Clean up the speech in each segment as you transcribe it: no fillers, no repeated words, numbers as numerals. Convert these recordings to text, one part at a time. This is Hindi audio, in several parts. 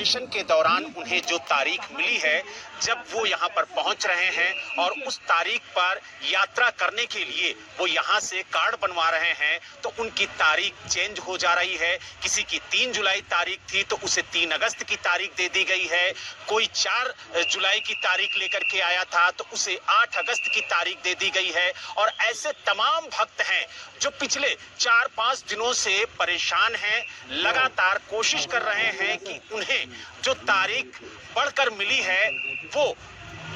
रजिस्ट्रेशन के दौरान उन्हें जो तारीख मिली है, जब वो यहाँ पर पहुंच रहे हैं और उस तारीख पर यात्रा करने के लिए वो यहाँ से कार्ड बनवा रहे हैं, तो उनकी तारीख चेंज हो जा रही है। किसी की 3 जुलाई तारीख थी तो उसे 3 अगस्त की तारीख दे दी गई है। कोई 4 जुलाई की तारीख लेकर के आया था तो उसे 8 अगस्त की तारीख दे दी गई है। और ऐसे तमाम भक्त हैं जो पिछले 4-5 दिनों से परेशान हैं, लगातार कोशिश कर रहे हैं कि उन्हें जो तारीख बढ़कर मिली है वो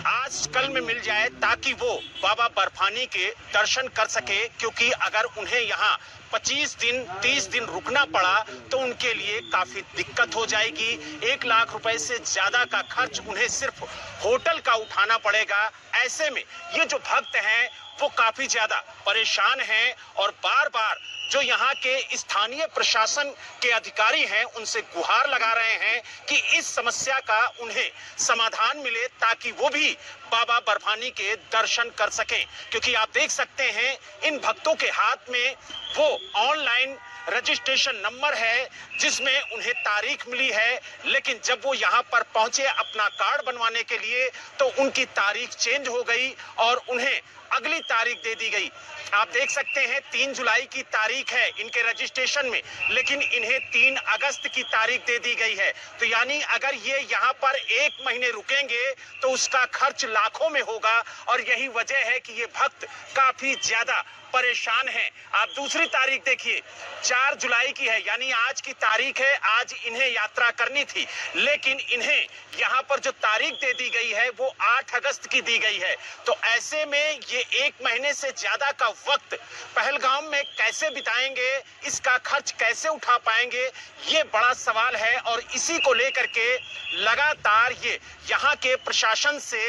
आज कल में मिल जाए, ताकि वो बाबा बर्फानी के दर्शन कर सके। क्योंकि अगर उन्हें यहाँ 25 दिन 30 दिन रुकना पड़ा तो उनके लिए काफी दिक्कत हो जाएगी। 1 लाख रुपए से ज्यादा का खर्च उन्हें सिर्फ होटल का उठाना पड़ेगा। ऐसे में ये जो भक्त हैं वो काफी ज्यादा परेशान हैं और बार बार जो यहाँ के स्थानीय प्रशासन के अधिकारी हैं उनसे गुहार लगा रहे हैं कि इस समस्या का उन्हें समाधान मिले, ताकि वो भी बाबा बर्फानी के दर्शन कर सकें। क्योंकि आप देख सकते हैं इन भक्तों के हाथ में वो ऑनलाइन रजिस्ट्रेशन नंबर है जिसमें उन्हें तारीख मिली है, लेकिन जब वो यहाँ पर पहुंचे अपना कार्ड बनवाने के लिए तो उनकी तारीख चेंज हो गई और उन्हें अगली तारीख दे दी गई। आप देख सकते हैं 3 जुलाई की तारीख है इनके रजिस्ट्रेशन में, लेकिन इन्हें 3 अगस्त की तारीख दे दी गई है। तो यानी अगर ये यहाँ पर 1 महीने रुकेंगे तो उसका खर्च लाखों में होगा और यही वजह है कि ये भक्त काफी ज्यादा परेशान हैं। आप दूसरी तारीख देखिए, 4 जुलाई की है, यानी आज की तारीख है। आज इन्हें यात्रा करनी थी, लेकिन इन्हें यहाँ पर जो तारीख दे दी गई है वो 8 अगस्त की दी गई है। तो ऐसे में ये 1 महीने से ज्यादा का वक्त पहलगाम में कैसे बिताएंगे, इसका खर्च कैसे उठा पाएंगे, ये बड़ा सवाल है। और इसी को लेकर के लगातार ये यहाँ के प्रशासन से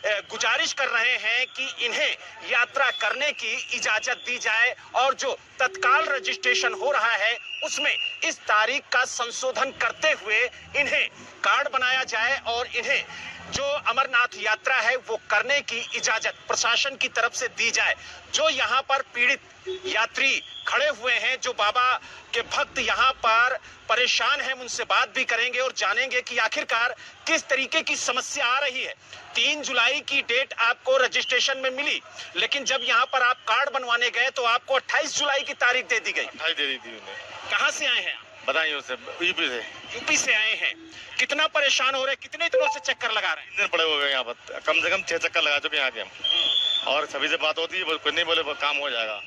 गुजारिश कर रहे हैं कि इन्हें यात्रा करने की इजाजत दी जाए और जो तत्काल रजिस्ट्रेशन हो रहा है उसमें इस तारीख का संशोधन करते हुए इन्हें कार्ड बनाया जाए और इन्हें जो अमरनाथ यात्रा है वो करने की इजाजत प्रशासन की तरफ से दी जाए। जो यहाँ पर पीड़ित यात्री खड़े हुए हैं, जो बाबा के भक्त यहाँ पर परेशान हैं, उनसे बात भी करेंगे और जानेंगे कि आखिरकार किस तरीके की समस्या आ रही है। 3 जुलाई की डेट आपको रजिस्ट्रेशन में मिली, लेकिन जब यहाँ पर आप कार्ड बनवाने गए तो आपको 28 जुलाई की तारीख दे दी गई। 28 दे दी थी उन्हें। कहाँ से आए हैं? बताइए उससे, यूपी से आए हैं। कितना परेशान हो रहे हैं, कितने दिनों से चक्कर लगा रहे हैं? 3 दिन पड़े हुए यहाँ पर, कम से कम 6 चक्कर लगा चुके यहाँ के हम। और सभी से बात होती है, कुछ नहीं बोले काम हो जाएगा।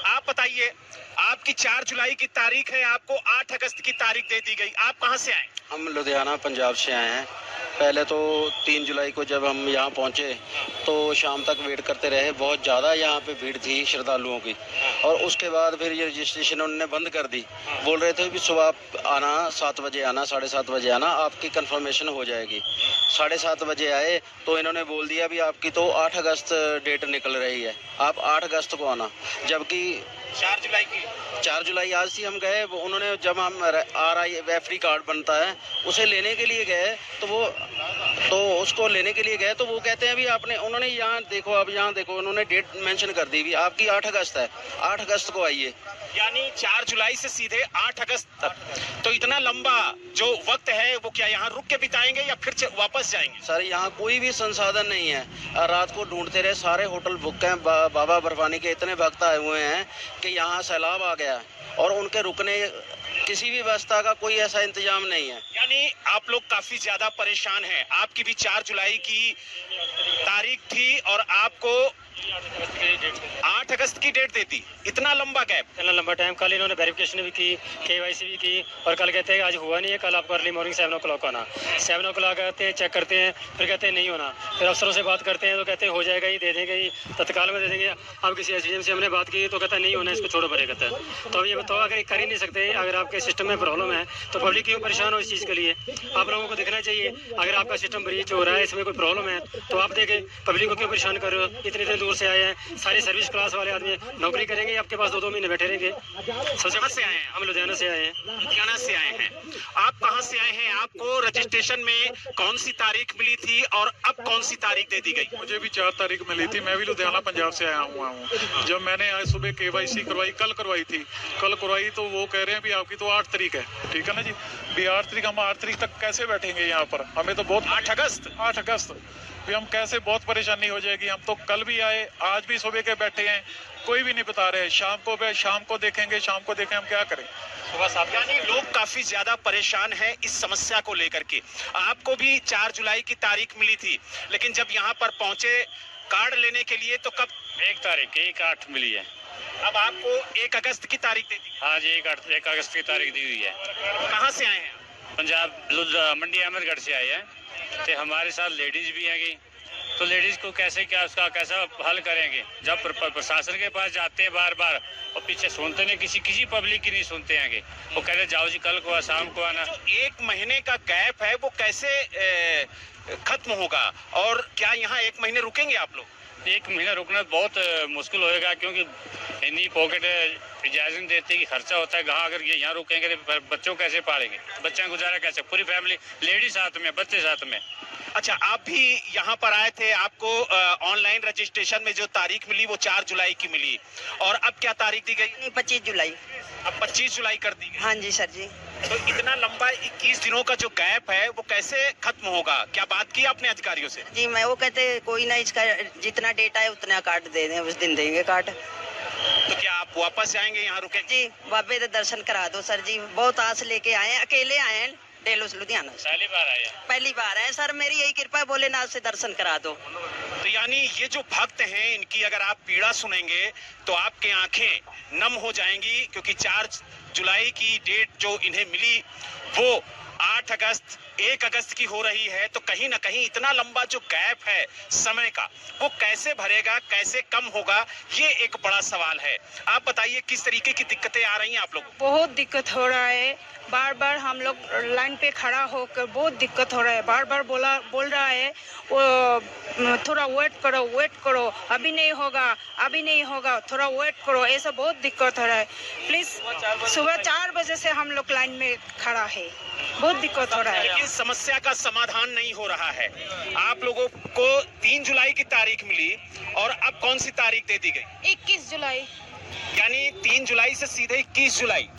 आप बताइए, आपकी 4 जुलाई की तारीख है, आपको 8 अगस्त की तारीख दे दी गई। आप कहाँ से आए? हम लुधियाना पंजाब से आए हैं। पहले तो 3 जुलाई को जब हम यहाँ पहुँचे तो शाम तक वेट करते रहे। बहुत ज़्यादा यहाँ पे भीड़ थी श्रद्धालुओं की। और उसके बाद फिर ये रजिस्ट्रेशन उन्होंने बंद कर दी। बोल रहे थे कि सुबह आना, 7 बजे आना, 7:30 बजे आना, आपकी कंफर्मेशन हो जाएगी। 7:30 बजे आए तो इन्होंने बोल दिया भी आपकी तो 8 अगस्त डेट निकल रही है, आप 8 अगस्त को आना। जबकि 4 जुलाई की 4 जुलाई आज ही हम गए। उन्होंने जब हम RIFD कार्ड बनता है उसे लेने के लिए गए तो उसको लेने के लिए गए तो वो कहते हैं भी आपने, उन्होंने यहाँ देखो, अब यहाँ देखो, उन्होंने डेट मेंशन कर दी भी आपकी 8 अगस्त है, 8 अगस्त को आइए। यानी 4 जुलाई से सीधे 8 अगस्त तक। तो इतना लंबा जो वक्त है वो क्या यहाँ रुक के बिताएंगे या फिर वापस जाएंगे? सर यहाँ कोई भी संसाधन नहीं है। रात को ढूंढते रहे, सारे होटल बुक हैं। बाबा बर्फानी के इतने भक्त आए हुए हैं कि यहाँ सैलाब आ गया और उनके रुकने किसी भी व्यवस्था का कोई ऐसा इंतजाम नहीं है। यानी आप लोग काफी ज्यादा परेशान हैं। आपकी भी 4 जुलाई की तारीख थी और आपको 8 अगस्त की डेट देती। इतना लंबा गैप, इतना लंबा टाइम। कल इन्होंने वेरिफिकेशन भी की, KYC भी की और कल कहते हैं आज हुआ नहीं है, कल आपको अर्ली मॉर्निंग 7 o'clock आना। 7 o'clock आते हैं, चेक करते हैं, फिर कहते हैं नहीं होना। फिर अफसरों से बात करते हैं तो कहते हैं हो जाएगा, ही दे देंगे, ही तत्काल में दे देंगे। अब किसी SDM से हमने बात की तो कहता है नहीं होना, इसको छोड़ो परे कहता है। तो अब ये बताओ, अगर कर ही नहीं सकते, अगर आपके सिस्टम में प्रॉब्लम है तो पब्लिक क्यों परेशान हो इस चीज़ के लिए? आप लोगों को देखना चाहिए। अगर आपका सिस्टम ब्रीच हो रहा है, इसमें कोई प्रॉब्लम है तो आप देखें, पब्लिक को क्यों परेशान कर रहे हो? इतने दूर से आए हैं, सारे सर्विस क्लास वाले आदमी नौकरी करेंगे, आपके पास 2-2 महीने बैठे रहेंगे। सबसे कहाँ से आए हैं? हम लुधियाना से आए हैं। लुधियाना से आए हैं। आप कहाँ से आए हैं? आपको रजिस्ट्रेशन में कौन सी तारीख मिली थी और अब कौन सी तारीख दे दी गई? मुझे भी 4 तारीख मिली थी। मैं भी लुधियाना पंजाब से आया हुआ हूँ। जब मैंने आज सुबह KYC करवाई, कल करवाई थी, तो वो कह रहे हैं भी आपकी तो 8 तारीख है। ठीक है ना जी, भी 8 तारीख, हम 8 तारीख तक कैसे बैठेंगे यहाँ पर? हमें तो बहुत 8 अगस्त 8 अगस्त भी हम कैसे, बहुत परेशानी हो जाएगी। हम तो कल भी आए, आज भी सुबह के बैठे हैं, कोई भी नहीं बता रहे। शाम को देखेंगे, हम क्या करें? सुबह साहब, यानी लोग काफी ज्यादा परेशान हैं इस समस्या को लेकर के। आपको भी 4 जुलाई की तारीख मिली थी, लेकिन जब यहाँ पर पहुंचे कार्ड लेने के लिए तो कब? 1 मिली है। अब आपको 1 अगस्त की तारीख दे दी। हाँ जी, 1 अगस्त की तारीख दी हुई है। कहाँ से आए हैं? पंजाब मंडी अहमदगढ़ से आए हैं। तो हमारे साथ लेडीज भी हैं, तो लेडीज को उसका कैसा हल करेंगे? जब प्रशासन के पास जाते हैं बार बार और पीछे सुनते नहीं, किसी पब्लिक की नहीं सुनते हैं। वो कह रहे जाओ जी, कल को शाम को आना। जो 1 महीने का गैप है वो कैसे खत्म होगा, और क्या यहाँ 1 महीने रुकेंगे आप लोग? 1 महीना रुकना बहुत मुश्किल होएगा, क्योंकि इन्हीं पॉकेट इजाजत नहीं देती कि खर्चा होता है। कहाँ अगर ये यहाँ रुकेंगे तो बच्चों कैसे पालेंगे? बच्चा गुजारा कैसे? पूरी फैमिली, लेडीज साथ में, बच्चे साथ में। अच्छा, आप भी यहाँ पर आए थे, आपको ऑनलाइन रजिस्ट्रेशन में जो तारीख मिली वो 4 जुलाई की मिली, और अब क्या तारीख दी गई? 25 जुलाई। अब 25 जुलाई कर दी गई। हाँ जी सर जी। तो इतना लंबा 21 दिनों का जो गैप है वो कैसे खत्म होगा? क्या बात की आपने अधिकारियों से? जी मैं वो कहते कोई ना, इसका जितना डेटा है उतना कार्ड दे दें, उस दिन देंगे कार्ड। तो क्या आप वापस जाएंगे, यहाँ रुकेंगे? जी बाबे के दर्शन करा दो सर जी, बहुत आस लेके आए हैं, अकेले आए हैं डेलोस लुधियाना से। पहली बार आए हैं। पहली बार है सर, मेरी यही कृपा है, भोलेनाथ से दर्शन करा दो। तो यानी ये जो भक्त हैं, इनकी अगर आप पीड़ा सुनेंगे तो आपकी आंखें नम हो जाएंगी, क्योंकि 4 जुलाई की डेट जो इन्हें मिली वो 8 अगस्त 1 अगस्त की हो रही है। तो कहीं ना कहीं इतना लंबा जो गैप है समय का, वो कैसे भरेगा, कैसे कम होगा, ये एक बड़ा सवाल है। आप बताइए किस तरीके की दिक्कतें आ रही हैं आप लोगों को? बहुत दिक्कत हो रहा है, बार बार हम लोग लाइन पे खड़ा होकर बहुत दिक्कत हो रहा है। बार बार बोल रहा है वो थोड़ा वेट करो, अभी नहीं होगा, थोड़ा वेट करो, ऐसा बहुत दिक्कत हो रहा है। प्लीज, सुबह 4 बजे से हम लोग लाइन में खड़ा है, बहुत दिक्कत हो रहा है। लेकिन समस्या का समाधान नहीं हो रहा है। आप लोगों को 3 जुलाई की तारीख मिली और अब कौन सी तारीख दे दी गई? 21 जुलाई। यानी 3 जुलाई से सीधे 21 जुलाई।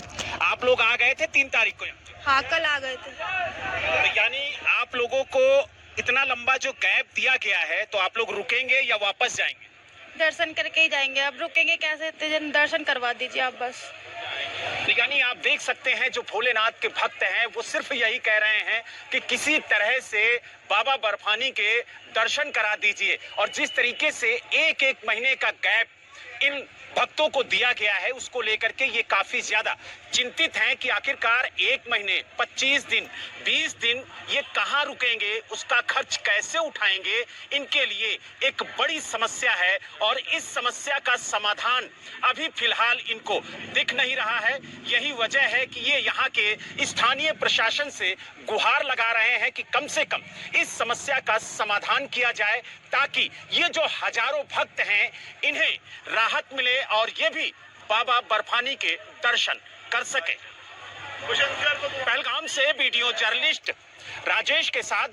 आप लोग आ गए थे 3 तारीख को? हाँ, कल आ गए थे। तो यानी आप लोगों को इतना लंबा जो गैप दिया गया है, तो आप लोग रुकेंगे या वापस जाएंगे? दर्शन करके ही जाएंगे, अब रुकेंगे कैसे? दर्शन करवा दीजिए आप बस। तो यानी आप देख सकते हैं जो भोलेनाथ के भक्त हैं वो सिर्फ यही कह रहे हैं कि किसी तरह से बाबा बर्फानी के दर्शन करा दीजिए। और जिस तरीके से 1-1 महीने का गैप इन भक्तों को दिया गया है, उसको लेकर के ये काफी ज्यादा चिंतित हैं कि आखिरकार 1 महीने, 25 दिन, 20 दिन ये कहाँ रुकेंगे, उसका खर्च कैसे उठाएंगे। इनके लिए एक बड़ी समस्या है और इस समस्या का समाधान अभी फिलहाल इनको दिख नहीं रहा है। यही वजह है कि ये यहाँ के स्थानीय प्रशासन से गुहार लगा रहे हैं कि कम से कम इस समस्या का समाधान किया जाए, ताकि ये जो हजारों भक्त हैं इन्हें राहत मिले और ये भी बाबा बर्फानी के दर्शन कर सके। पहलगाम से वीडियो जर्नलिस्ट राजेश के साथ